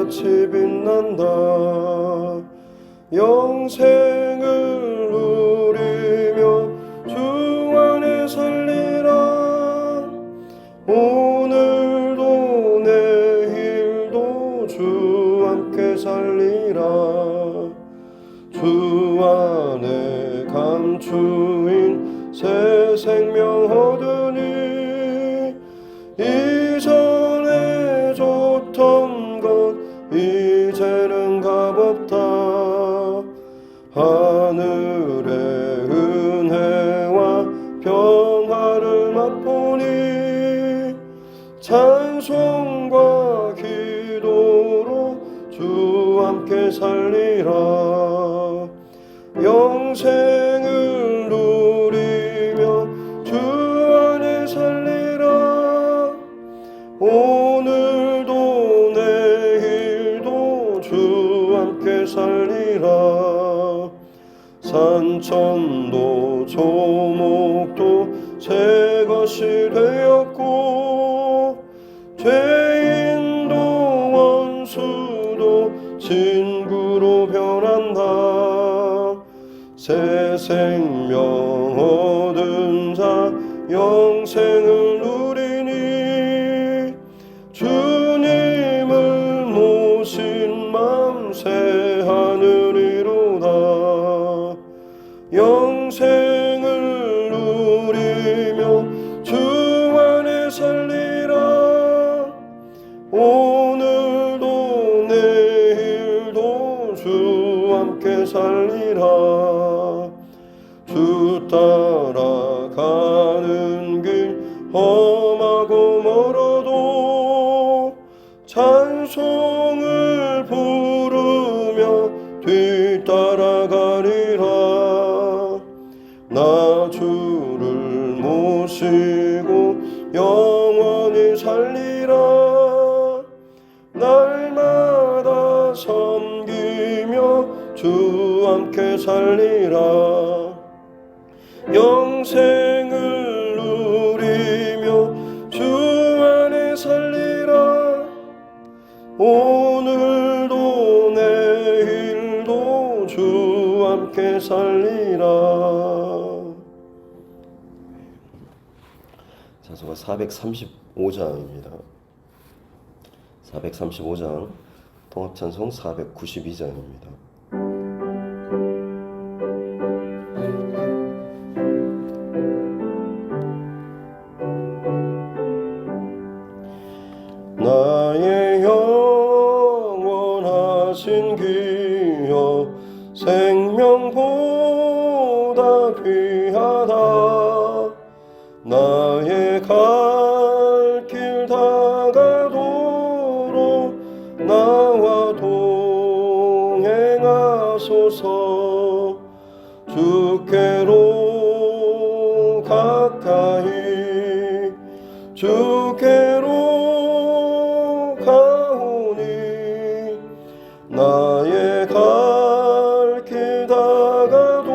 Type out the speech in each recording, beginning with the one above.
달같이 빛난다. 영생을 누리며 주 안에 살리라. 오늘도 내일도 주 함께 살리라. 주 안에 감추인 새 생명 얻으니 이전에 좋던 것 이제는 값없다. 하늘의 은혜와 평화를 맛보니 찬송과 기도로 주 함께 살리라. 영생을 누리며 주 안에 살리라. 오늘도 내일도 주 함께 살리라. 산천도 조목도 새 것이 되었고 죄인도 원수도 친구로 변한다. 새 생명 얻은 자 영생을 누리니 주님을 모신 맘 새 하늘이로다. 영생을 누리며 주 안에 살리라. 오늘도 내일도 주 함께 살리라. 주 따라가는 길 험하고 멀어도 찬송을 부르며 뒤따라가리라. 나 주를 모시고 영원히 살리라. 날마다 섬기며 주 함께 살리라. 영생을 누리며 주 안에 살리라. 오늘도 내일도 주 함께 살리라. 찬송가 435장입니다. 435장 통합찬송 492장입니다. 나의 영원하신 기여 생명보다 귀하다. 나의 갈 길 다가도록 나와 동행하소서. 주께로 가까이 주께로 가오니 나의 갈 길 다가도록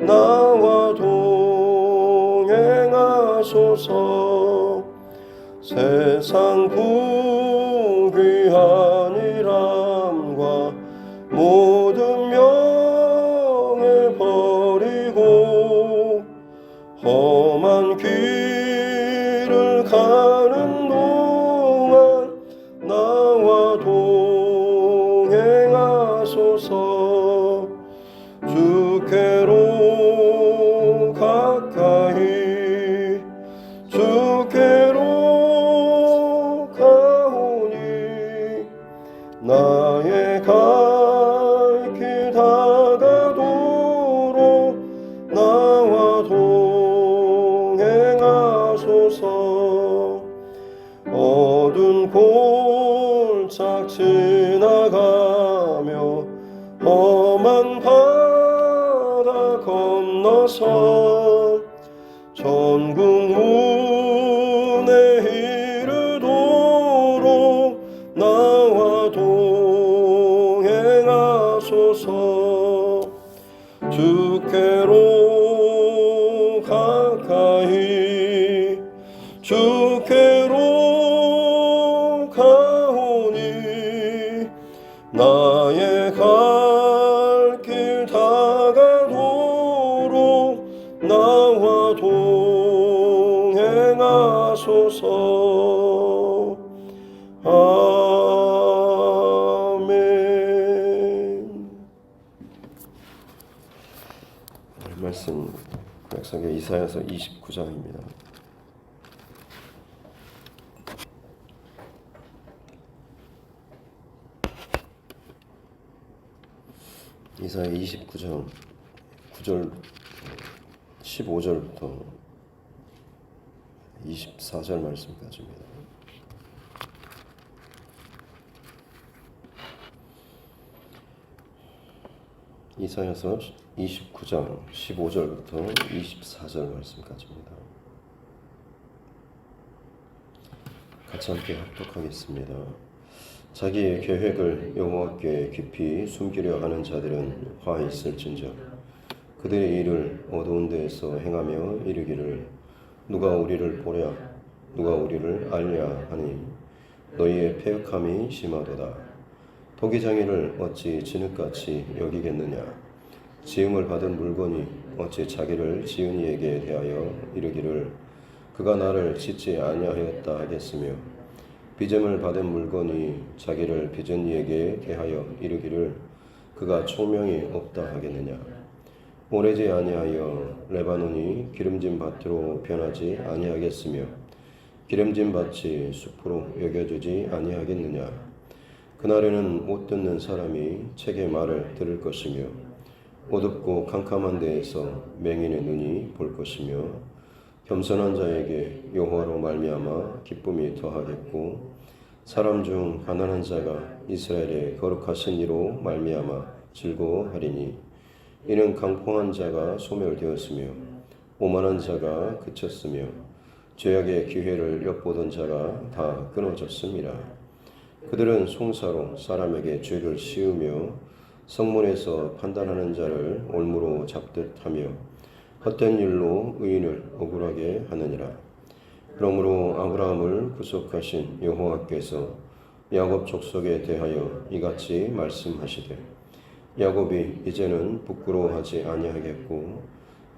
나와 동행하소서. 세상 부귀한 일함과 모든 명예 버리고 험한 길을 가는 동안 나와 동행하소서. 주께로 가까이 주께로 가오니 나의 갈 길 다가도록 나와 동행하소서. 어두운 골짝 지나가며 험한 바다 건너서 천국 문에 이르도록 나와 동행하소서. 주께로 가까이 주께로 가오니 하소서. 아멘. 오늘 말씀 구약성경 이사야서 29장입니다. 이사야 29장 9절 15절부터 24절 말씀까지입니다. 이사야서 29장 15절부터 24절 말씀까지입니다. 같이 함께 합독하겠습니다. 자기의 계획을 여호와께 깊이 숨기려 하는 자들은 화 있을진저. 그들의 일을 어두운 데에서 행하며 이르기를 누가 우리를 보랴 누가 우리를 알랴 하니 너희의 패역함이 심하도다. 토기장이를 어찌 진흙같이 여기겠느냐. 지음을 받은 물건이 어찌 자기를 지은 이에게 대하여 이르기를 그가 나를 짓지 아니하였다 하겠으며 빚음을 받은 물건이 자기를 빚은 이에게 대하여 이르기를 그가 총명이 없다 하겠느냐. 오래지 아니하여 레바논이 기름진 밭으로 변하지 아니하겠으며 기름진 밭이 숲으로 여겨지지 아니하겠느냐. 그날에는 못 듣는 사람이 책의 말을 들을 것이며 어둡고 캄캄한 데에서 맹인의 눈이 볼 것이며 겸손한 자에게 여호와로 말미암아 기쁨이 더하겠고 사람 중 가난한 자가 이스라엘의 거룩하신 이로 말미암아 즐거워하리니 이는 강포한 자가 소멸되었으며 오만한 자가 그쳤으며 죄악의 기회를 엿보던 자가 다 끊어졌습니다. 그들은 송사로 사람에게 죄를 씌우며 성문에서 판단하는 자를 올무로 잡듯 하며 헛된 일로 의인을 억울하게 하느니라. 그러므로 아브라함을 구속하신 여호와께서 야곱 족속에 대하여 이같이 말씀하시되 야곱이 이제는 부끄러워하지 아니하겠고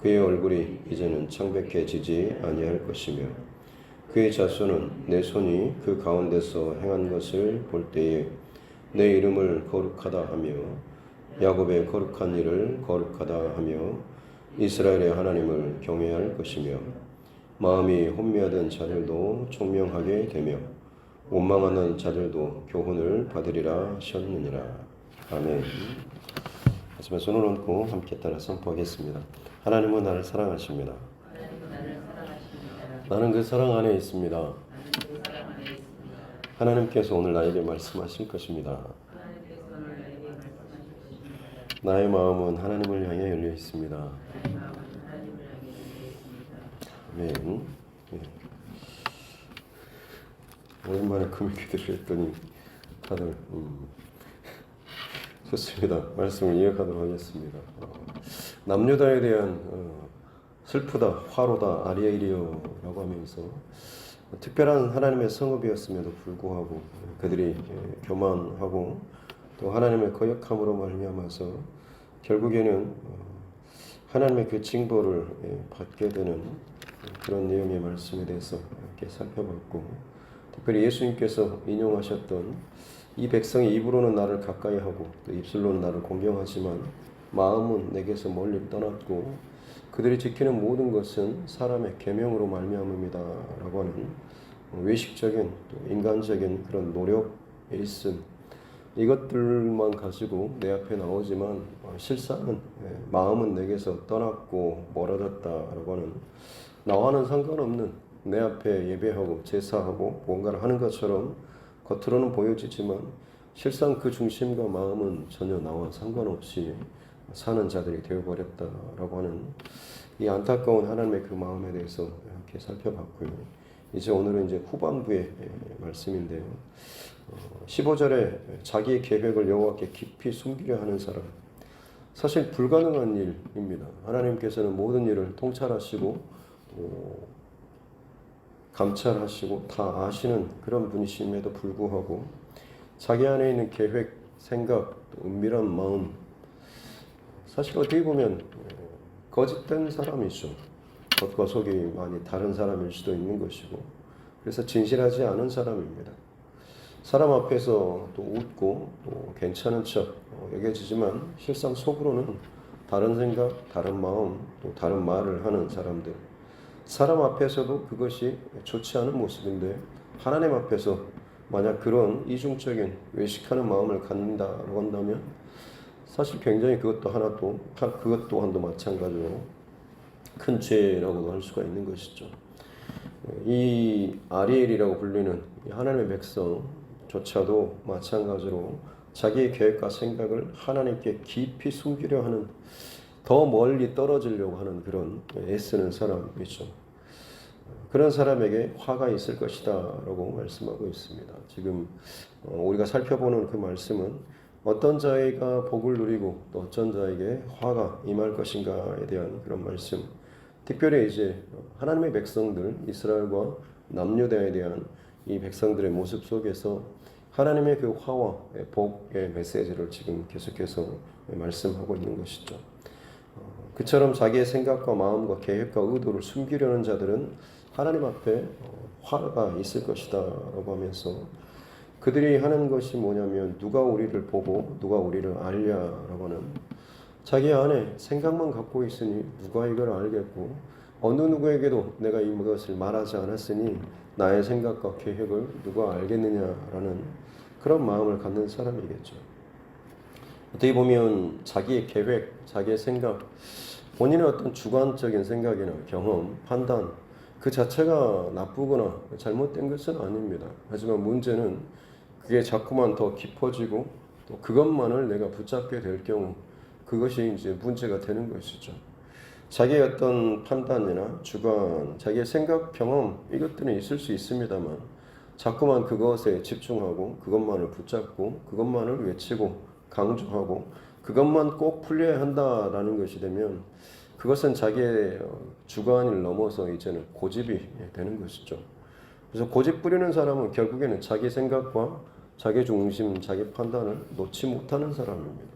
그의 얼굴이 이제는 창백해지지 아니할 것이며 그의 자손은 내 손이 그 가운데서 행한 것을 볼 때에 내 이름을 거룩하다 하며 야곱의 거룩한 일을 거룩하다 하며 이스라엘의 하나님을 경외할 것이며 마음이 혼미하던 자들도 총명하게 되며 원망하는 자들도 교훈을 받으리라 하셨느니라. 아멘. 하지만 손을 얹고 함께 따라 선포하겠습니다. 하나님은 나를 사랑하십니다. 나는 그 사랑 안에 있습니다. 하나님께서 오늘 나에게 말씀하실 것입니다. 나의 마음은 하나님을 향해 열려 있습니다. 아멘. 오랜만에 금요기도를 했더니 다들 좋습니다. 말씀을 이어가도록 하겠습니다. 남유다에 대한 슬프다, 화로다, 아리엘이요라고 하면서 특별한 하나님의 성읍이었음에도 불구하고 그들이 교만하고 또 하나님의 거역함으로 말미암아서 결국에는 하나님의 그 징벌을 받게 되는 그런 내용의 말씀에 대해서 이렇게 살펴봤고 특별히 예수님께서 인용하셨던 이 백성이 입으로는 나를 가까이 하고 또 입술로는 나를 공경하지만 마음은 내게서 멀리 떠났고 그들이 지키는 모든 것은 사람의 계명으로 말미암음이다 라고 하는 외식적인 또 인간적인 그런 노력, 일씀 이것들만 가지고 내 앞에 나오지만 실상은 마음은 내게서 떠났고 멀어졌다라고 하는 나와는 상관없는 내 앞에 예배하고 제사하고 뭔가를 하는 것처럼 겉으로는 보여지지만 실상 그 중심과 마음은 전혀 나와 상관없이 사는 자들이 되어버렸다라고 하는 이 안타까운 하나님의 그 마음에 대해서 이렇게 살펴봤고요. 이제 오늘은 이제 후반부의 말씀인데요. 15절에 자기의 계획을 여호와께 깊이 숨기려 하는 사람. 사실 불가능한 일입니다. 하나님께서는 모든 일을 통찰하시고 감찰하시고 다 아시는 그런 분이심에도 불구하고 자기 안에 있는 계획, 생각, 은밀한 마음 사실 어떻게 보면 거짓된 사람이죠. 겉과 속이 많이 다른 사람일 수도 있는 것이고, 그래서 진실하지 않은 사람입니다. 사람 앞에서 또 웃고 또 괜찮은 척 여겨지지만 실상 속으로는 다른 생각, 다른 마음, 또 다른 말을 하는 사람들. 사람 앞에서도 그것이 좋지 않은 모습인데 하나님 앞에서 만약 그런 이중적인 외식하는 마음을 갖는다고 한다면 사실 굉장히 그것 또한도 마찬가지로 큰 죄라고도 할 수가 있는 것이죠. 이 아리엘이라고 불리는 하나님의 백성조차도 마찬가지로 자기의 계획과 생각을 하나님께 깊이 숨기려 하는, 더 멀리 떨어지려고 하는 그런 애쓰는 사람이죠. 그런 사람에게 화가 있을 것이다 라고 말씀하고 있습니다. 지금 우리가 살펴보는 그 말씀은 어떤 자가 복을 누리고 또 어떤 자에게 화가 임할 것인가에 대한 그런 말씀, 특별히 이제 하나님의 백성들, 이스라엘과 남유다에 대한 이 백성들의 모습 속에서 하나님의 그 화와 복의 메시지를 지금 계속해서 말씀하고 있는 것이죠. 그처럼 자기의 생각과 마음과 계획과 의도를 숨기려는 자들은 하나님 앞에 화가 있을 것이다 라고 하면서 그들이 하는 것이 뭐냐면 누가 우리를 보고 누가 우리를 알냐라고 하는, 자기 안에 생각만 갖고 있으니 누가 이걸 알겠고 어느 누구에게도 내가 이것을 말하지 않았으니 나의 생각과 계획을 누가 알겠느냐라는 그런 마음을 갖는 사람이겠죠. 어떻게 보면 자기의 계획, 자기의 생각, 본인의 어떤 주관적인 생각이나 경험, 판단 그 자체가 나쁘거나 잘못된 것은 아닙니다. 하지만 문제는 그게 자꾸만 더 깊어지고 또 그것만을 내가 붙잡게 될 경우 그것이 이제 문제가 되는 것이죠. 자기의 어떤 판단이나 주관, 자기의 생각, 경험 이것들은 있을 수 있습니다만 자꾸만 그것에 집중하고 그것만을 붙잡고 그것만을 외치고 강조하고 그것만 꼭 풀려야 한다라는 것이 되면 그것은 자기의 주관을 넘어서 이제는 고집이 되는 것이죠. 그래서 고집 부리는 사람은 결국에는 자기 생각과 자기 중심, 자기 판단을 놓지 못하는 사람입니다.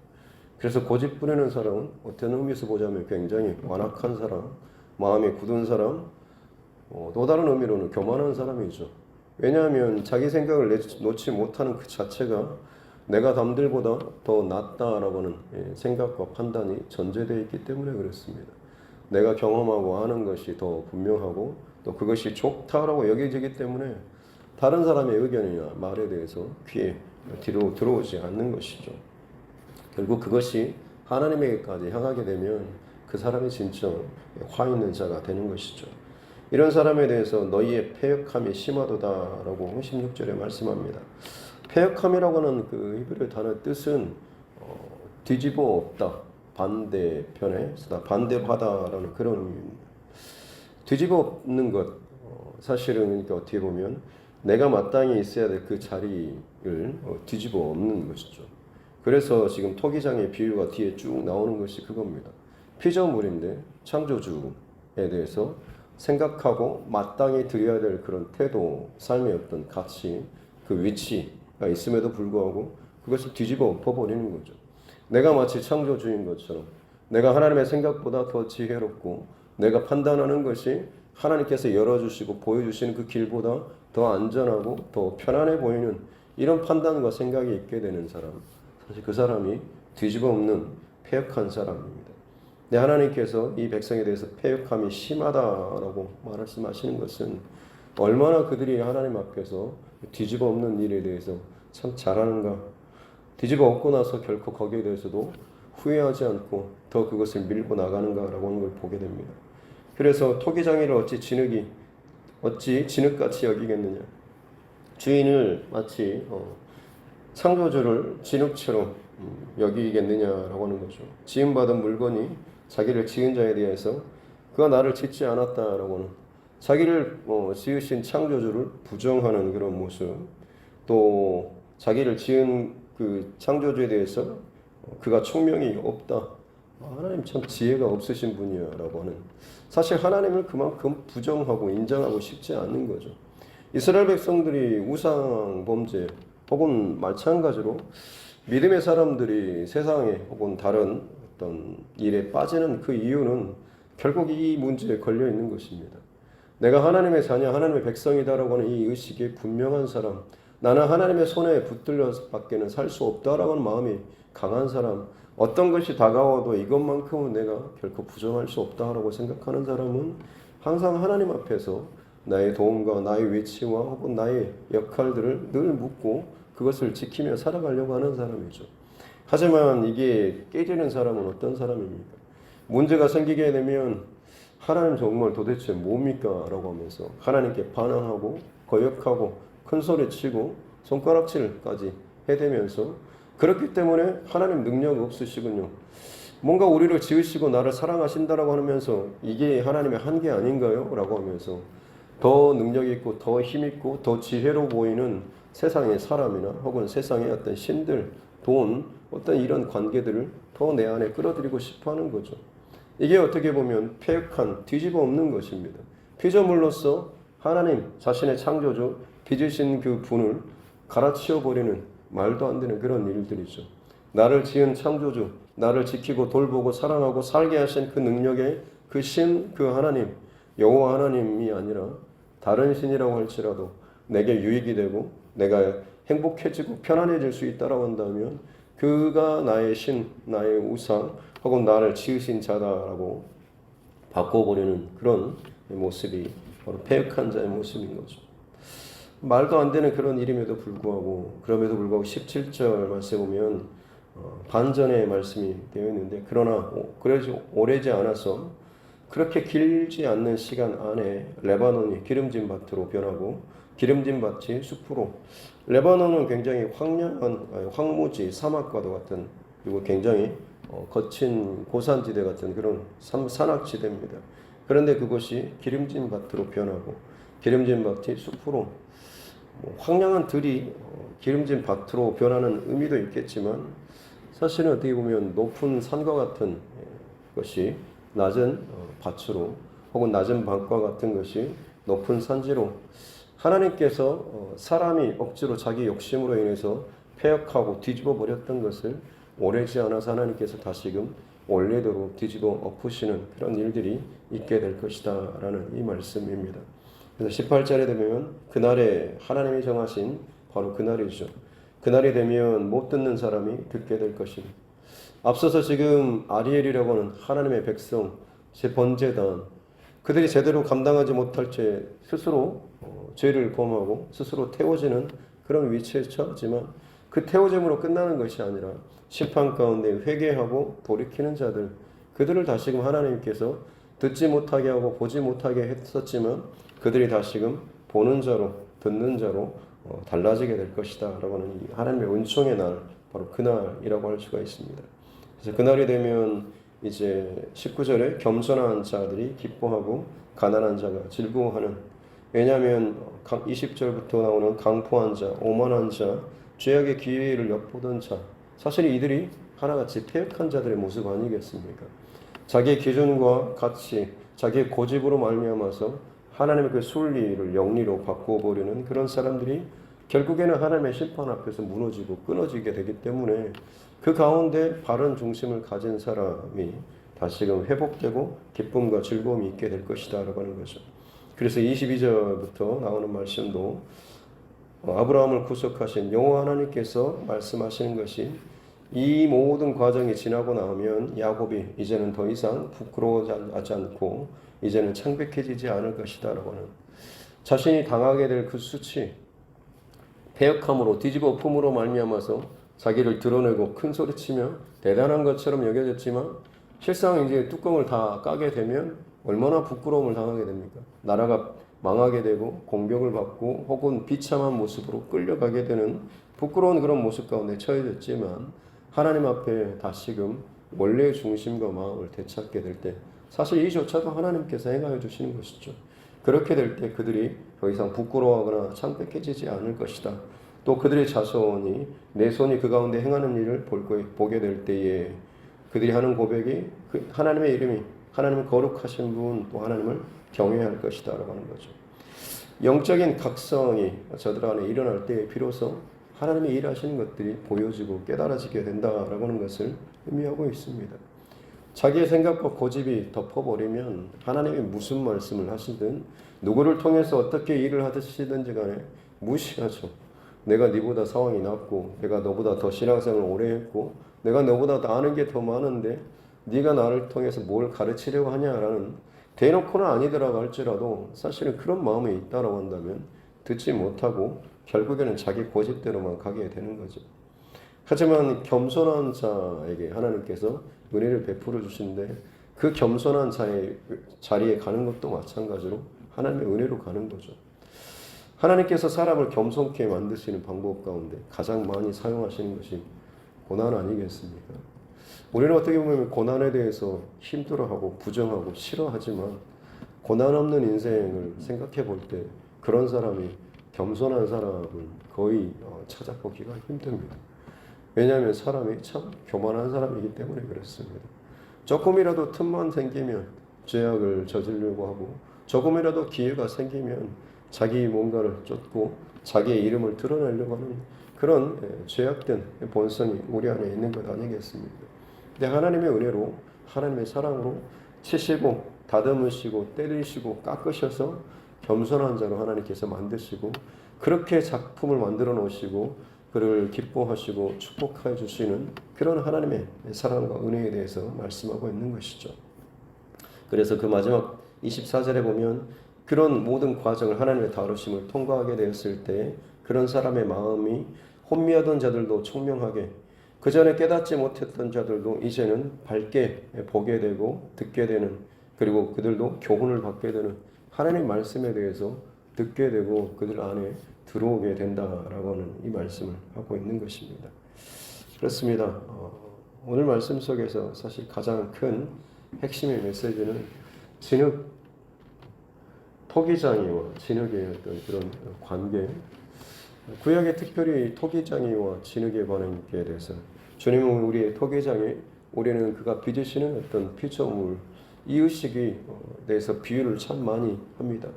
그래서 고집 부리는 사람은 어떤 의미에서 보자면 굉장히 완악한 사람, 마음이 굳은 사람, 또 다른 의미로는 교만한 사람이죠. 왜냐하면 자기 생각을 놓지 못하는 그 자체가 내가 남들보다 더 낫다라고 하는 생각과 판단이 전제되어 있기 때문에 그렇습니다. 내가 경험하고 아는 것이 더 분명하고 또 그것이 좋다라고 여겨지기 때문에 다른 사람의 의견이나 말에 대해서 귀에 뒤로 들어오지 않는 것이죠. 결국 그것이 하나님에게까지 향하게 되면 그 사람이 진짜 화 있는 자가 되는 것이죠. 이런 사람에 대해서 너희의 패역함이 심하도다라고 16절에 말씀합니다. 패역함이라고 하는 그 히브리 단어 뜻은 뒤집어 엎다, 반대편에 반대하다라는 그런 의미입니다. 뒤집어 엎는 것, 사실은 그러니까 어떻게 보면 내가 마땅히 있어야 될 그 자리를 뒤집어 엎는 것이죠. 그래서 지금 토기장의 비유가 뒤에 쭉 나오는 것이 그겁니다. 피조물인데 창조주에 대해서 생각하고 마땅히 드려야 될 그런 태도, 삶의 어떤 가치, 그 위치가 있음에도 불구하고 그것을 뒤집어 엎어버리는 거죠. 내가 마치 창조주인 것처럼 내가 하나님의 생각보다 더 지혜롭고 내가 판단하는 것이 하나님께서 열어주시고 보여주시는 그 길보다 더 안전하고 더 편안해 보이는 이런 판단과 생각이 있게 되는 사람, 사실 그 사람이 뒤집어 엎는 패역한 사람입니다. 근데 하나님께서 이 백성에 대해서 패역함이 심하다라고 말씀하시는 것은 얼마나 그들이 하나님 앞에서 뒤집어 엎는 일에 대해서 참 잘하는가, 뒤집어 엎고 나서 결코 거기에 대해서도 후회하지 않고 더 그것을 밀고 나가는가라고 하는 걸 보게 됩니다. 그래서 토기장이를 어찌 진흙같이 여기겠느냐, 주인을 마치 창조주를 진흙처럼 여기겠느냐라고 하는 거죠. 지음받은 물건이 자기를 지은 자에 대해서 그가 나를 짓지 않았다라고 하는, 자기를 지으신 창조주를 부정하는 그런 모습, 또 자기를 지은 그 창조주에 대해서 그가 총명이 없다, 하나님 참 지혜가 없으신 분이야라고 하는, 사실 하나님을 그만큼 부정하고 인정하고 싶지 않는 거죠. 이스라엘 백성들이 우상 범죄 혹은 마찬가지로 믿음의 사람들이 세상에 혹은 다른 어떤 일에 빠지는 그 이유는 결국 이 문제에 걸려 있는 것입니다. 내가 하나님의 자녀, 하나님의 백성이다라고 하는 이 의식이 분명한 사람, 나는 하나님의 손에 붙들려서 밖에는 살 수 없다라고 하는 마음이 강한 사람, 어떤 것이 다가와도 이것만큼은 내가 결코 부정할 수 없다라고 생각하는 사람은 항상 하나님 앞에서 나의 도움과 나의 위치와 혹은 나의 역할들을 늘 묻고 그것을 지키며 살아가려고 하는 사람이죠. 하지만 이게 깨지는 사람은 어떤 사람입니까? 문제가 생기게 되면 하나님 정말 도대체 뭡니까? 라고 하면서 하나님께 반항하고 거역하고 큰소리치고 손가락질까지 해대면서 그렇기 때문에 하나님 능력 없으시군요. 뭔가 우리를 지으시고 나를 사랑하신다라고 하면서 이게 하나님의 한계 아닌가요? 라고 하면서 더 능력 있고 더 힘 있고 더 지혜로 보이는 세상의 사람이나 혹은 세상의 어떤 신들, 돈, 어떤 이런 관계들을 더 내 안에 끌어들이고 싶어 하는 거죠. 이게 어떻게 보면 폐역한 뒤집어 엎는 것입니다. 피조물로서 하나님 자신의 창조주 빚으신 그 분을 갈아치워 버리는 말도 안 되는 그런 일들이죠. 나를 지은 창조주, 나를 지키고 돌보고 사랑하고 살게 하신 그 능력의 그 신, 그 하나님, 여호와 하나님이 아니라 다른 신이라고 할지라도 내게 유익이 되고 내가 행복해지고 편안해질 수 있다라고 한다면 그가 나의 신, 나의 우상 혹은 나를 지으신 자다라고 바꿔버리는 그런 모습이 바로 패역한 자의 모습인 거죠. 말도 안 되는 그런 일임에도 불구하고 그럼에도 불구하고 17절 말씀에 보면 반전의 말씀이 되어 있는데 그러나 그러지 오래지 않아서 그렇게 길지 않는 시간 안에 레바논이 기름진 밭으로 변하고 기름진 밭이 숲으로 레바논은 굉장히 황량한 황무지 사막과도 같은 그리고 굉장히 거친 고산지대 같은 그런 산악지대입니다. 그런데 그것이 기름진 밭으로 변하고 기름진 밭이 숲으로 황량한 들이 기름진 밭으로 변하는 의미도 있겠지만 사실은 어떻게 보면 높은 산과 같은 것이 낮은 밭으로 혹은 낮은 밭과 같은 것이 높은 산지로 하나님께서 사람이 억지로 자기 욕심으로 인해서 폐역하고 뒤집어 버렸던 것을 오래지 않아서 하나님께서 다시금 원래대로 뒤집어 엎으시는 그런 일들이 있게 될 것이다 라는 이 말씀입니다. 그래서 18절에 되면 그날에 하나님이 정하신 바로 그날이죠. 그날이 되면 못 듣는 사람이 듣게 될 것입니다. 앞서서 지금 아리엘이라고 하는 하나님의 백성, 제 번제단, 그들이 제대로 감당하지 못할 채 스스로 죄를 범하고 스스로 태워지는 그런 위치에 처하지만 그 태워짐으로 끝나는 것이 아니라 심판 가운데 회개하고 돌이키는 자들, 그들을 다시금 하나님께서 듣지 못하게 하고 보지 못하게 했었지만 그들이 다시금 보는 자로 듣는 자로 달라지게 될 것이다 라고 하는 이 하나님의 은총의 날, 바로 그날이라고 할 수가 있습니다. 그래서 그날이 되면 이제 19절에 겸손한 자들이 기뻐하고 가난한 자가 즐거워하는, 왜냐하면 20절부터 나오는 강포한 자, 오만한 자, 죄악의 기회를 엿보던 자, 사실 이들이 하나같이 패역한 자들의 모습 아니겠습니까? 자기의 기준과 가치, 자기의 고집으로 말미암아서 하나님의 그 순리를 영리로 바꿔버리는 그런 사람들이 결국에는 하나님의 심판 앞에서 무너지고 끊어지게 되기 때문에 그 가운데 바른 중심을 가진 사람이 다시금 회복되고 기쁨과 즐거움이 있게 될 것이다 라고 하는 거죠. 그래서 22절부터 나오는 말씀도 아브라함을 구속하신 여호와 하나님께서 말씀하시는 것이 이 모든 과정이 지나고 나오면 야곱이 이제는 더 이상 부끄러워하지 않고 이제는 창백해지지 않을 것이다 라고 하는, 자신이 당하게 될 그 수치, 패역함으로 뒤집어 엎음으로 말미암아서 자기를 드러내고 큰 소리치며 대단한 것처럼 여겨졌지만 실상 이제 뚜껑을 다 까게 되면 얼마나 부끄러움을 당하게 됩니까? 나라가 망하게 되고 공격을 받고 혹은 비참한 모습으로 끌려가게 되는 부끄러운 그런 모습 가운데 처해졌지만 하나님 앞에 다시금 원래의 중심과 마음을 되찾게 될 때 사실 이조차도 하나님께서 행하여 주시는 것이죠. 그렇게 될 때 그들이 더 이상 부끄러워하거나 창백해지지 않을 것이다. 또 그들의 자손이 내 손이 그 가운데 행하는 일을 보게 될 때에 그들이 하는 고백이 그 하나님의 이름이 하나님의 거룩하신 분, 또 하나님을 경외할 것이다 라고 하는 거죠. 영적인 각성이 저들 안에 일어날 때 비로소 하나님의 일하시는 것들이 보여지고 깨달아지게 된다라고 하는 것을 의미하고 있습니다. 자기의 생각과 고집이 덮어버리면 하나님이 무슨 말씀을 하시든 누구를 통해서 어떻게 일을 하시든지 간에 무시하죠. 내가 네보다 상황이 낫고 내가 너보다 더 신앙생활을 오래 했고 내가 너보다 더 아는 게 더 많은데 네가 나를 통해서 뭘 가르치려고 하냐라는, 대놓고는 아니더라고 할지라도 사실은 그런 마음이 있다라고 한다면 듣지 못하고 결국에는 자기 고집대로만 가게 되는 거죠. 하지만 겸손한 자에게 하나님께서 은혜를 베풀어 주시는데 그 겸손한 자의 자리에 가는 것도 마찬가지로 하나님의 은혜로 가는 거죠. 하나님께서 사람을 겸손케 만드시는 방법 가운데 가장 많이 사용하시는 것이 고난 아니겠습니까? 우리는 어떻게 보면 고난에 대해서 힘들어하고 부정하고 싫어하지만 고난 없는 인생을 생각해 볼 때 그런 사람이 겸손한 사람은 거의 찾아보기가 힘듭니다. 왜냐하면 사람이 참 교만한 사람이기 때문에 그렇습니다. 조금이라도 틈만 생기면 죄악을 저지르려고 하고 조금이라도 기회가 생기면 자기 뭔가를 쫓고 자기의 이름을 드러내려고 하는 그런 죄악된 본성이 우리 안에 있는 것 아니겠습니까? 근데 하나님의 은혜로 하나님의 사랑으로 치시고 다듬으시고 때리시고 깎으셔서 겸손한 자로 하나님께서 만드시고 그렇게 작품을 만들어 놓으시고 그를 기뻐하시고 축복해 주시는 그런 하나님의 사랑과 은혜에 대해서 말씀하고 있는 것이죠. 그래서 그 마지막 24절에 보면 그런 모든 과정을 하나님의 다루심을 통과하게 되었을 때 그런 사람의 마음이 혼미하던 자들도 총명하게, 그 전에 깨닫지 못했던 자들도 이제는 밝게 보게 되고 듣게 되는, 그리고 그들도 교훈을 받게 되는 하나님의 말씀에 대해서 듣게 되고 그들 안에 들어오게 된다라고 하는 이 말씀을 하고 있는 것입니다. 그렇습니다. 오늘 말씀 속에서 사실 가장 큰 핵심의 메시지는 진흙, 토기장이와 진흙의 어떤 그런 관계, 구약에 특별히 토기장이와 진흙의 관계에 대해서 주님은 우리의 토기장이, 우리는 그가 빚으시는 어떤 피조물, 이 의식에 대해서 비유를 참 많이 합니다.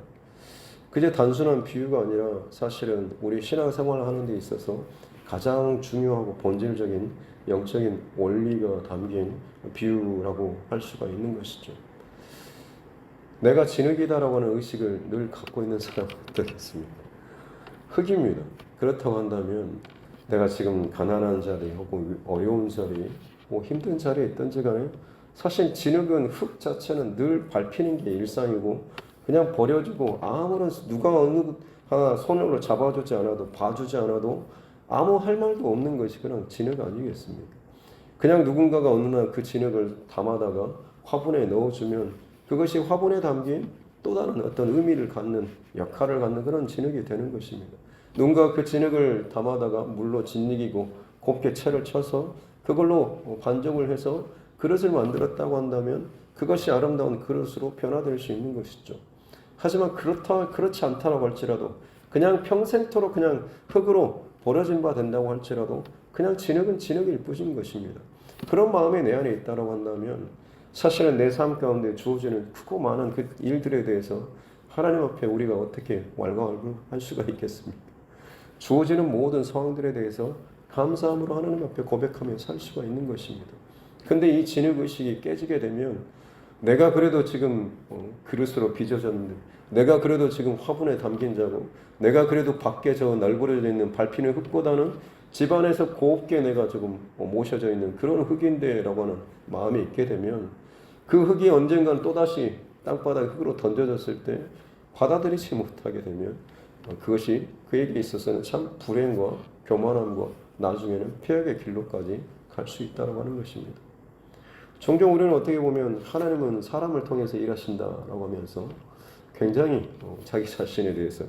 그저 단순한 비유가 아니라 사실은 우리 신앙생활을 하는 데 있어서 가장 중요하고 본질적인 영적인 원리가 담긴 비유라고 할 수가 있는 것이죠. 내가 진흙이다라고 하는 의식을 늘 갖고 있는 사람은 어떻겠습니까? 흙입니다. 그렇다고 한다면 내가 지금 가난한 자리 혹은 어려운 자리, 힘든 자리에 있든지 간에 사실 진흙은 흙 자체는 늘 밟히는 게 일상이고 그냥 버려지고 아무런 누가 어느 하나 손으로 잡아주지 않아도 봐주지 않아도 아무 할 말도 없는 것이 그냥 진흙 아니겠습니까? 그냥 누군가가 어느 날 그 진흙을 담아다가 화분에 넣어주면 그것이 화분에 담긴 또 다른 어떤 의미를 갖는 역할을 갖는 그런 진흙이 되는 것입니다. 누군가 그 진흙을 담아다가 물로 짓이기고 곱게 채를 쳐서 그걸로 반죽을 해서 그릇을 만들었다고 한다면 그것이 아름다운 그릇으로 변화될 수 있는 것이죠. 하지만 그렇지 않다고 할지라도 그냥 평생토록 그냥 흙으로 버려진 바 된다고 할지라도 그냥 진흙은 진흙일 뿐인 것입니다. 그런 마음이 내 안에 있다고 한다면 사실은 내 삶 가운데 주어지는 크고 많은 그 일들에 대해서 하나님 앞에 우리가 어떻게 왈가왈부할 수가 있겠습니까? 주어지는 모든 상황들에 대해서 감사함으로 하나님 앞에 고백하며 살 수가 있는 것입니다. 근데 이 진흙의식이 깨지게 되면 내가 그래도 지금 그릇으로 빚어졌는데, 내가 그래도 지금 화분에 담긴 자고, 내가 그래도 밖에 저 널브러져 있는 밟히는 흙보다는 집안에서 곱게 내가 조금 모셔져 있는 그런 흙인데라고 하는 마음이 있게 되면 그 흙이 언젠간 또다시 땅바닥에 흙으로 던져졌을 때 받아들이지 못하게 되면 그것이 그에게 있어서는 참 불행과 교만함과 나중에는 폐역의 길로까지 갈 수 있다고 하는 것입니다. 종종 우리는 어떻게 보면 하나님은 사람을 통해서 일하신다라고 하면서 굉장히 자기 자신에 대해서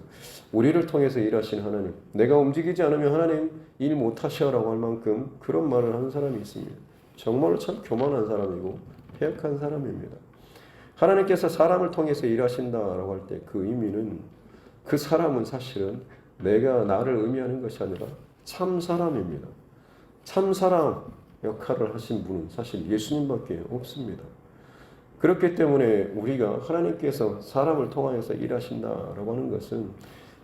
우리를 통해서 일하신 하나님, 내가 움직이지 않으면 하나님 일 못하셔라고 할 만큼 그런 말을 하는 사람이 있습니다. 정말로 참 교만한 사람이고 패역한 사람입니다. 하나님께서 사람을 통해서 일하신다라고 할 때 그 의미는 그 사람은 사실은 내가 나를 의미하는 것이 아니라 참 사람입니다. 참 사람 역할을 하신 분은 사실 예수님밖에 없습니다. 그렇기 때문에 우리가 하나님께서 사람을 통하여서 일하신다라고 하는 것은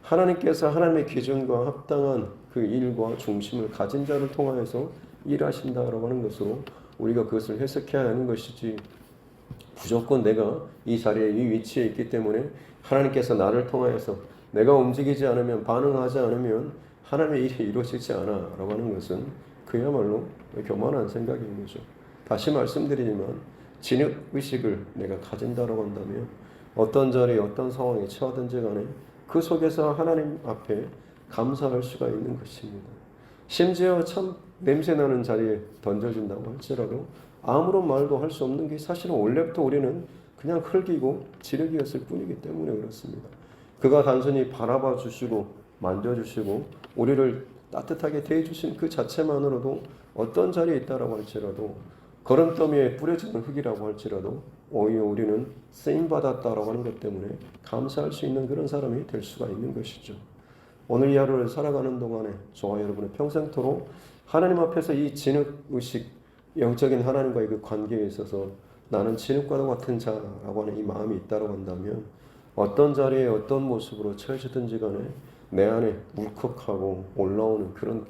하나님께서 하나님의 기준과 합당한 그 일과 중심을 가진 자를 통하여서 일하신다라고 하는 것으로 우리가 그것을 해석해야 하는 것이지, 무조건 내가 이 자리에 이 위치에 있기 때문에 하나님께서 나를 통하여서 내가 움직이지 않으면, 반응하지 않으면 하나님의 일이 이루어지지 않아 라고 하는 것은 그야말로 교만한 생각인 거죠. 다시 말씀드리지만 진흙의식을 내가 가진다고 한다면 어떤 자리에 어떤 상황에 처하든지 간에 그 속에서 하나님 앞에 감사할 수가 있는 것입니다. 심지어 참 냄새나는 자리에 던져진다고 할지라도 아무런 말도 할 수 없는 게 사실은 원래부터 우리는 그냥 흙이고 진흙이었을 뿐이기 때문에 그렇습니다. 그가 단순히 바라봐 주시고 만져주시고 우리를 따뜻하게 대해주신 그 자체만으로도 어떤 자리에 있다라고 할지라도, 거름더미에 뿌려지는 흙이라고 할지라도 오히려 우리는 쓰임받았다라고 하는 것 때문에 감사할 수 있는 그런 사람이 될 수가 있는 것이죠. 오늘 이 하루를 살아가는 동안에 저와 여러분의 평생토록 하나님 앞에서 이 진흙의식, 영적인 하나님과의 그 관계에 있어서 나는 진흙과도 같은 자라고 하는 이 마음이 있다고 한다면 어떤 자리에 어떤 모습으로 처해지든지 간에 내 안에 울컥하고 올라오는 그런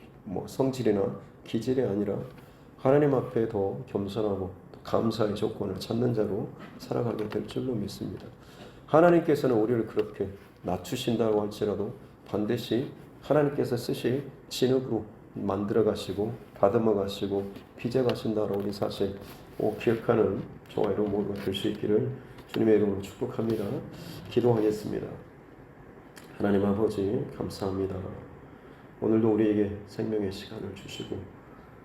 성질이나 기질이 아니라 하나님 앞에 더 겸손하고 감사의 조건을 찾는 자로 살아가게 될 줄로 믿습니다. 하나님께서는 우리를 그렇게 낮추신다고 할지라도 반드시 하나님께서 쓰실 진흙으로 만들어 가시고 다듬어 가시고 빚어 가신다라고 우리 사실 꼭 기억하는 저와 여러분 모두가 될 수 있기를 주님의 이름으로 축복합니다. 기도하겠습니다. 하나님 아버지 감사합니다. 오늘도 우리에게 생명의 시간을 주시고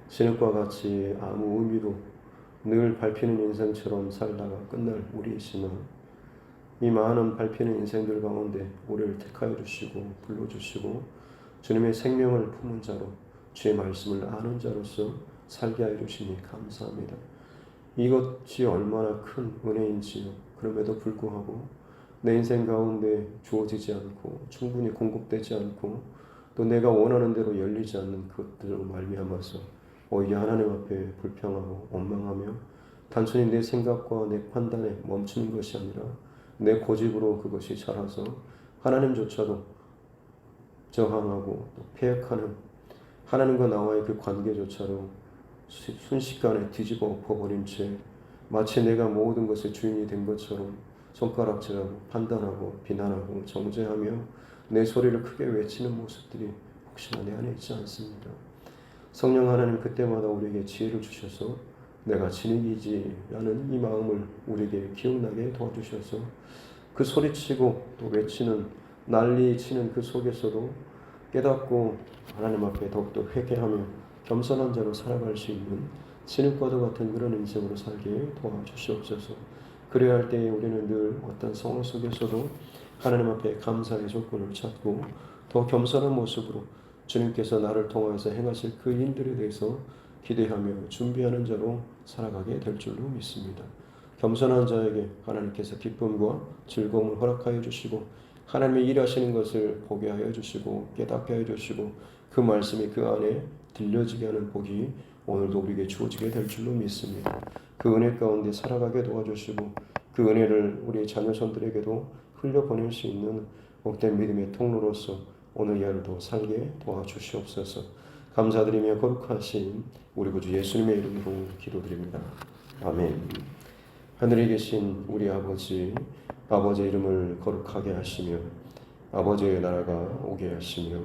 진흙과 같이 아무 의미도 늘 밟히는 인생처럼 살다가 끝날 우리이지만 이 많은 밟히는 인생들 가운데 우리를 택하여 주시고 불러주시고 주님의 생명을 품은 자로 주의 말씀을 아는 자로서 살게 하여 주시니 감사합니다. 이것이 얼마나 큰 은혜인지요. 그럼에도 불구하고 내 인생 가운데 주어지지 않고 충분히 공급되지 않고 또 내가 원하는 대로 열리지 않는 그것들로 말미암아서 오히려 하나님 앞에 불평하고 원망하며 단순히 내 생각과 내 판단에 멈추는 것이 아니라 내 고집으로 그것이 자라서 하나님조차도 저항하고 또 폐역하는 하나님과 나와의 그 관계조차도 순식간에 뒤집어 엎어버린 채 마치 내가 모든 것의 주인이 된 것처럼 손가락질하고 판단하고 비난하고 정죄하며 내 소리를 크게 외치는 모습들이 혹시나 내 안에 있지 않습니까? 성령 하나님 그때마다 우리에게 지혜를 주셔서 내가 진흙이지라는 이 마음을 우리에게 기억나게 도와주셔서 그 소리치고 또 외치는 난리치는 그 속에서도 깨닫고 하나님 앞에 더욱더 회개하며 겸손한 자로 살아갈 수 있는 진흙과도 같은 그런 인생으로 살게 도와주시옵소서. 그래야 할 때에 우리는 늘 어떤 상황 속에서도 하나님 앞에 감사의 조건을 찾고 더 겸손한 모습으로 주님께서 나를 통하여서 행하실 그 일들에 대해서 기대하며 준비하는 자로 살아가게 될 줄로 믿습니다. 겸손한 자에게 하나님께서 기쁨과 즐거움을 허락하여 주시고 하나님의 일하시는 것을 보게 하여 주시고 깨닫게 하여 주시고 그 말씀이 그 안에 들려지게 하는 복이 오늘도 우리에게 주어지게 될 줄로 믿습니다. 그 은혜 가운데 살아가게 도와주시고 그 은혜를 우리 자녀손들에게도 흘려보낼 수 있는 복된 믿음의 통로로서 오늘 이 하루도 살게 도와주시옵소서. 감사드리며 거룩하신 우리 구주 예수님의 이름으로 기도드립니다. 아멘. 하늘에 계신 우리 아버지, 아버지의 이름을 거룩하게 하시며 아버지의 나라가 오게 하시며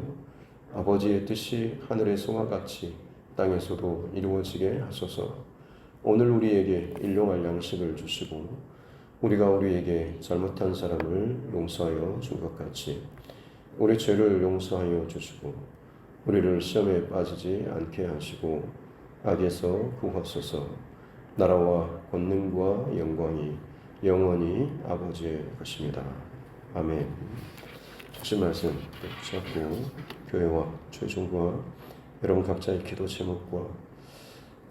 아버지의 뜻이 하늘에서와 같이 땅에서도 이루어지게 하소서. 오늘 우리에게 일용할 양식을 주시고 우리가 우리에게 잘못한 사람을 용서하여 준 것 같이 우리 죄를 용서하여 주시고 우리를 시험에 빠지지 않게 하시고 악에서 구하소서. 나라와 권능과 영광이 영원히 아버지의 것입니다. 아멘. 주신 말씀 붙잡고 교회와 최종과 여러분 각자의 기도 제목과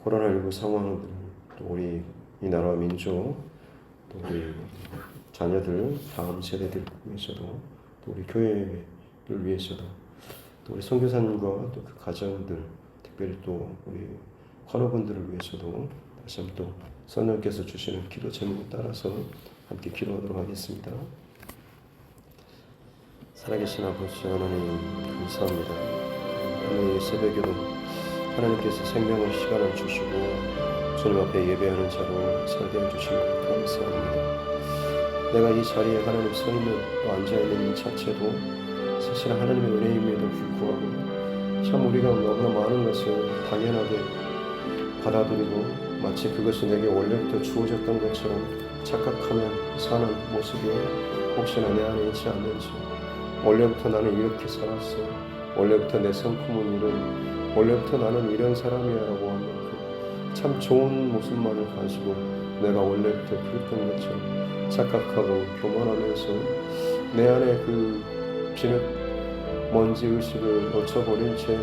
코로나19 상황들, 또 우리 이 나라와 민족, 또 우리 자녀들, 다음 세대들 위해서도, 또 우리 교회를 위해서도, 또 우리 선교사님과 또 그 가정들, 특별히 또 우리 환우분들을 위해서도 다시 한번 또 성령께서 주시는 기도 제목에 따라서 함께 기도하도록 하겠습니다. 살아계신 아버지 하나님 감사합니다. 오늘 새벽에도 하나님께서 생명의 시간을 주시고 주님 앞에 예배하는 자로 살게 해주신 것 감사합니다. 내가 이 자리에 하나님 서 있는 또 앉아있는 이 자체도 사실 하나님의 은혜임에도 불구하고 참 우리가 너무나 많은 것을 당연하게 받아들이고 마치 그것이 내게 원래부터 주어졌던 것처럼 착각하며 사는 모습이 혹시나 내 안에 있지 않는지, 원래부터 나는 이렇게 살았어, 원래부터 내 성품은 이런, 원래부터 나는 이런 사람이야 라고 하는 참 좋은 모습만을 가지고 내가 원래부터 그랬던 것처럼 착각하고 교만하면서 내 안에 그 비는 먼지 의식을 놓쳐버린 채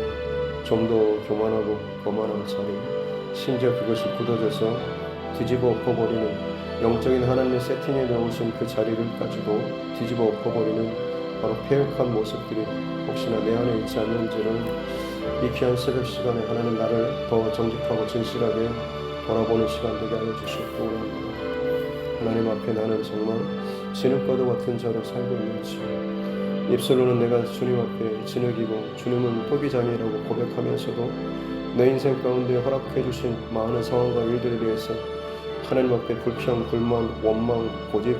좀 더 교만하고 거만한 자리, 심지어 그것이 굳어져서 뒤집어 엎어버리는, 영적인 하나님의 세팅에 넣으신 그 자리를까지도 뒤집어 엎어버리는 바로 패역한 모습들이 혹시나 내 안에 있지 않는지를 이 귀한 새벽 시간에 하나님 나를 더 정직하고 진실하게 돌아보는 시간 되게 하여 주시옵고 원합니다. 하나님 앞에 나는 정말 진흙과도 같은 자로 살고 있는지, 입술로는 내가 주님 앞에 진흙이고 주님은 토기장이라고 고백하면서도 내 인생 가운데 허락해 주신 많은 상황과 일들에 대해서 하나님 앞에 불평, 불만, 원망, 고집,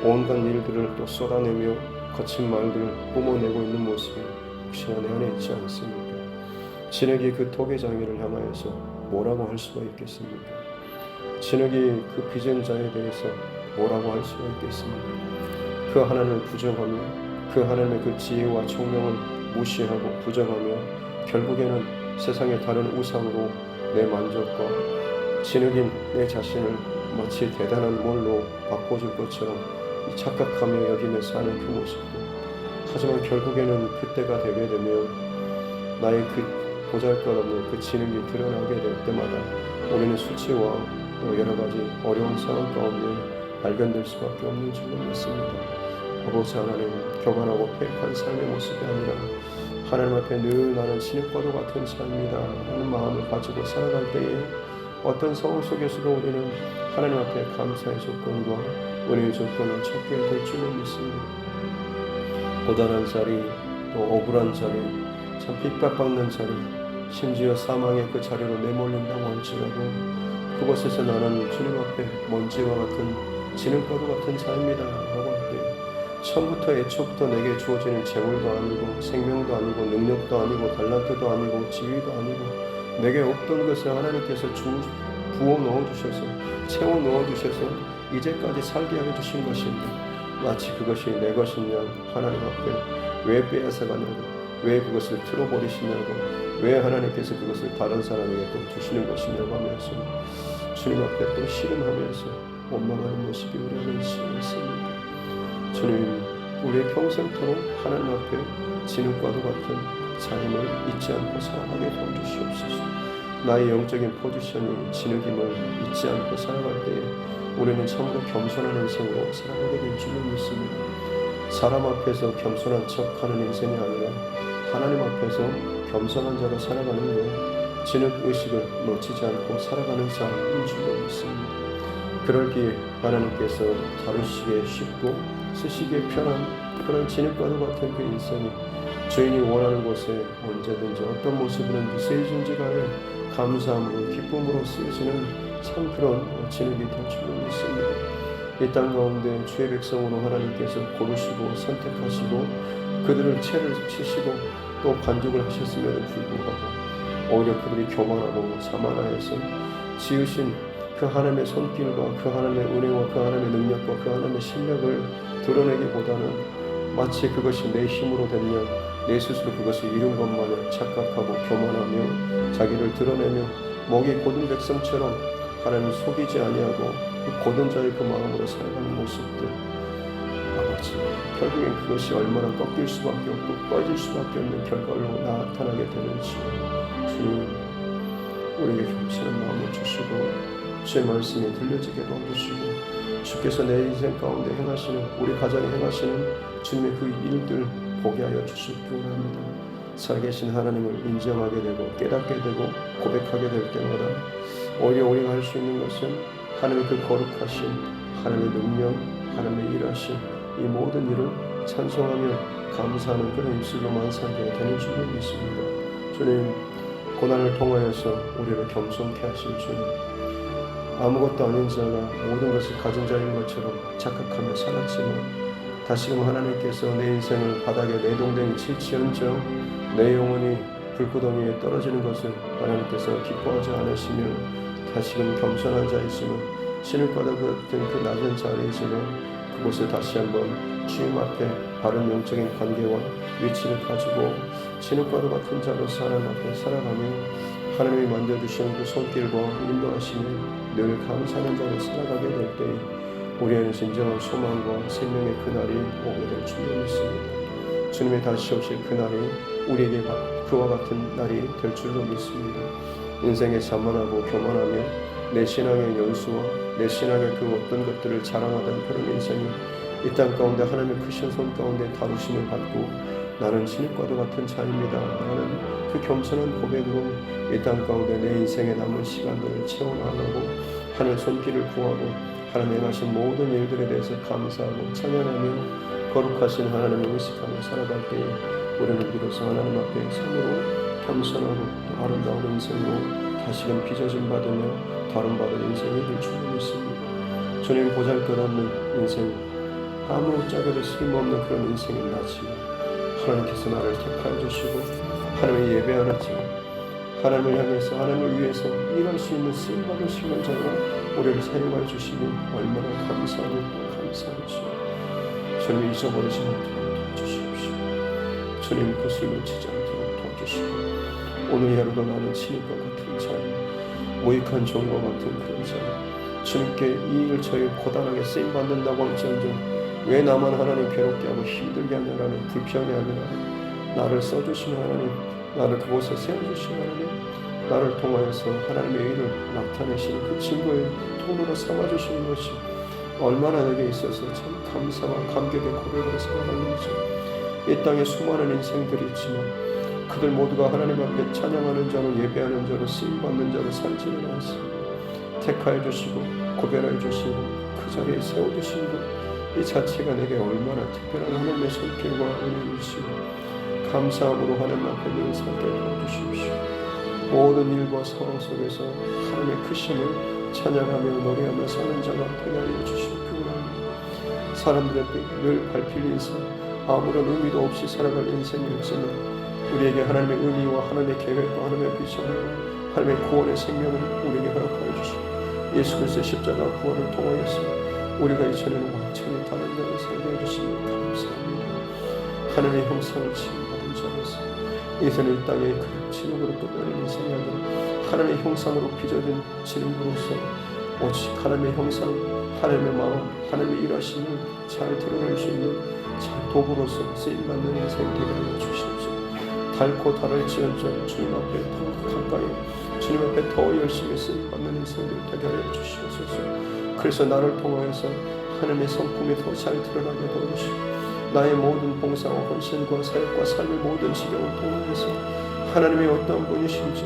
온갖 일들을 또 쏟아내며 거친 말들을 뿜어내고 있는 모습이 혹시나 내 안에 있지 않습니까? 진흙이 그 토기장이를 향하여서 뭐라고 할 수가 있겠습니까? 진흙이 그 빚은 자에 대해서 뭐라고 할 수가 있겠습니까? 그 하나님을 부정하며 그 하나님의 그 지혜와 총명을 무시하고 부정하며 결국에는 세상의 다른 우상으로 내 만족과 진흙인 내 자신을 마치 대단한 뭘로 바꿔줄 것처럼 착각하며 여기며 사는 그 모습들. 하지만 결국에는 그때가 되게 되면 나의 그 보잘것없는 그 진흙이 드러나게 될 때마다 우리는 수치와 또 여러 가지 어려운 상황 가운데 발견될 수밖에 없는 줄로 믿습니다. 아버지 하나님, 교만하고 패역한 삶의 모습이 아니라 하나님 앞에 늘 나는 진흙과도 같은 자입니다 하는 마음을 가지고 살아갈 때에 어떤 상황 속에서도 우리는 하나님 앞에 감사의 조건과 은혜의 조건을 찾게 될 줄로 믿습니다. 고단한 자리, 또 억울한 자리, 참 핍박받는 자리, 심지어 사망의 그 자리로 내몰린다고 할지라도 그곳에서 나는 주님 앞에 먼지와 같은 진흙과도 같은 자입니다 라고 할 때 처음부터 애초부터 내게 주어지는 재물도 아니고 생명도 아니고 능력도 아니고 달란트도 아니고 지위도 아니고 내게 없던 것을 하나님께서 부어 넣어주셔서 채워 넣어주셔서 이제까지 살게 해주신 것인데 마치 그것이 내 것인 양 하나님 앞에 왜 빼앗아가냐고, 왜 그것을 틀어버리시냐고, 왜 하나님께서 그것을 다른 사람에게 또 주시는 것이냐고 하면서 주님 앞에 또 씨름하면서 원망하는 모습이 우리 안에 있습니다. 주님, 우리의 평생토록 하나님 앞에 진흙과도 같은 삶을 잊지 않고 살아가게 도와주시옵소서. 나의 영적인 포지션이 진흙임을 잊지 않고 살아갈 때에 우리는 참으로 겸손한 인생으로 살아가게 될 줄로 믿습니다. 사람 앞에서 겸손한 척하는 인생이 아니라 하나님 앞에서 겸손한 자로 살아가는 것, 진흙 의식을 놓치지 않고 살아가는 사람인 줄로 믿습니다. 그러기에 하나님께서 다루시기에 쉽고 쓰시기에 편한 그런 진흙과도 같은 그 인생이 주인이 원하는 곳에 언제든지 어떤 모습으로든지 쓰여진지 간에 감사함으로 기쁨으로 쓰여지는 참 그런 진흙이 될 줄로 믿습니다. 이 땅 가운데 주의 백성으로 하나님께서 고르시고 선택하시고 그들을 채를 치시고 또 반죽을 하셨음에도 불구하고 오히려 그들이 교만하고 자만하여서 지으신 그 하나님의 손길과 그 하나님의 은혜와 그 하나님의 능력과 그 하나님의 실력을 드러내기보다는 마치 그것이 내 힘으로 됐냐, 내 스스로 그것을 이룬 것 마냥 착각하고 교만하며 자기를 드러내며 목이 곧은 백성처럼 하나님을 속이지 아니하고 그 곧은 자의 그 마음으로 살아가는 모습들, 아버지, 결국엔 그것이 얼마나 꺾일 수밖에 없고 꺼질 수밖에 없는 결과로 나타나게 되는지 주님, 우리에게 겸손한 마음을 주시고 주의 말씀이 들려지게 도와주시고 주께서 내 인생 가운데 행하시는, 우리 가정에 행하시는 주님의 그 일들 보게 하여 주시기 원합니다. 살아계신 하나님을 인정하게 되고 깨닫게 되고 고백하게 될 때마다 오히려 우리가 할 수 있는 것은 하나님의 그 거룩하신 하나님의 능력, 하나님의 일하신 이 모든 일을 찬송하며 감사하는 그런 입술로만 살게 되는 줄로 믿습니다. 주님, 고난을 통하여서 우리를 겸손케 하신 주님, 아무것도 아닌 자가 모든 것을 가진 자인 것처럼 착각하며 살았지만 다시금 하나님께서 내 인생을 바닥에 내동댕이 칠지언정 내 영혼이 불구덩이에 떨어지는 것을 하나님께서 기뻐하지 않으시며 다시금 겸손한 자이시며 신을과도 같은 그 낮은 자리이지만 그곳에 다시 한번 주님 앞에 바른 영적인 관계와 위치를 가지고 신을과도 같은 자로서 하나님 앞에 살아가며 하나님이 만들어주시는 그 손길과 인도하심에 늘 감사하는 자로 살아가게 될 때에 우리에는 진정한 소망과 생명의 그날이 오게 될 줄로 믿습니다. 주님의 다시 오실 그날이 우리에게 그와 같은 날이 될 줄로 믿습니다. 인생에 자만하고 교만하며 내 신앙의 연수와 내 신앙의 그 어떤 것들을 자랑하던 그런 인생이 이 땅 가운데 하나님의 크신 손 가운데 다루심을 받고 나는 신일과도 같은 자입니다 라는 그 겸손한 고백으로 이 땅 가운데 내 인생의 남은 시간들을 채워나가고 하나님의 손길을 구하고 하나님 행하신 모든 일들에 대해서 감사하고 찬양하며 거룩하신 하나님을 의식하며 살아갈 때에 우리는 비로소 하나님 앞에 참으로 겸손하고 또 아름다운 인생으로 다시금 빚어짐 받으며 다름받은 인생이 될 줄 믿습니다. 주님 보잘것없는 인생, 아무짝에도 쓸모없는 그런 인생이 나지만 하나님께서 나를 택하여 주시고 하나님의 예배하는 자, 하나님을 향해서 하나님을 위해서 일할 수 있는 쓰임받은 신앙자로 우리를 사용하여 주시니 얼마나 감사하고 감사하시오. 주님 잊어버리지 않도록 도와주시옵시오. 주님 그것을 놓치지 않도록 도와주시고 오늘 하루도 나는 친일과 같은 자유, 모익한 종과 같은 그런 자유, 주님께 이 일을 저희 고단하게 쓰임받는다고 할지언정 왜 나만 하나님 괴롭게 하고 힘들게 하냐라는 불평이 아니라 나를 써주시는 하나님, 나를 그곳에 세워주시는 하나님, 나를 통하여서 하나님의 일을 나타내시는 그 증거의 통로로 삼아주시는 것이 얼마나 내게 있어서 참 감사와 감격의 고백으로 살아가는지. 이 땅에 수많은 인생들이 있지만 그들 모두가 하나님 앞에 찬양하는 자로 예배하는 자로 쓰임받는 자로 살지는 않습니다. 택하여 주시고 구별하여 주시고 그 자리에 세워주시는 것 이 자체가 내게 얼마나 특별한 하나님의 손길과 은혜이시고 감사함으로 하나님 앞에 늘 살게 도와주십시오. 모든 일과 상황 속에서 하나님의 크심을 찬양하며 노래하며 사는 자가 되게 하여 주시기 원합니다. 사람들의 늘 밟힐 인생, 아무런 의미도 없이 살아갈 인생이었지만 우리에게 하나님의 의미와 하나님의 계획과 하나님의 비전을 하나님의 구원의 생명을 우리에게 허락하여 주시고 예수 그리스도의 십자가 구원을 통하여서 우리가 이전에는 완전히 다른 자로 살게 해주시니 감사합니다. 하나님의 형상을 지음받은 자로서 이제는 이 땅에 그 진흙으로 끝나는 인생이 아니라 하나님의 형상으로 빚어진 진흙으로서 오직 하나님의 형상, 하나님의 마음, 하나님의 일하심을 잘 드러낼 수 있는 잘 도구로서 쓰임받는 인생 되게 하여 주시옵소서. 닳고 닳을지언정 주님 앞에 더 가까이 주님 앞에 더 열심히 쓰임받는 인생들 되게 하여 주시옵소서. 그래서 나를 통하여서 하나님의 성품이 더 잘 드러나게 도와주시고 나의 모든 봉사와 헌신과 사역과 삶의 모든 지경을 통해서 하나님의 어떠한 분이신지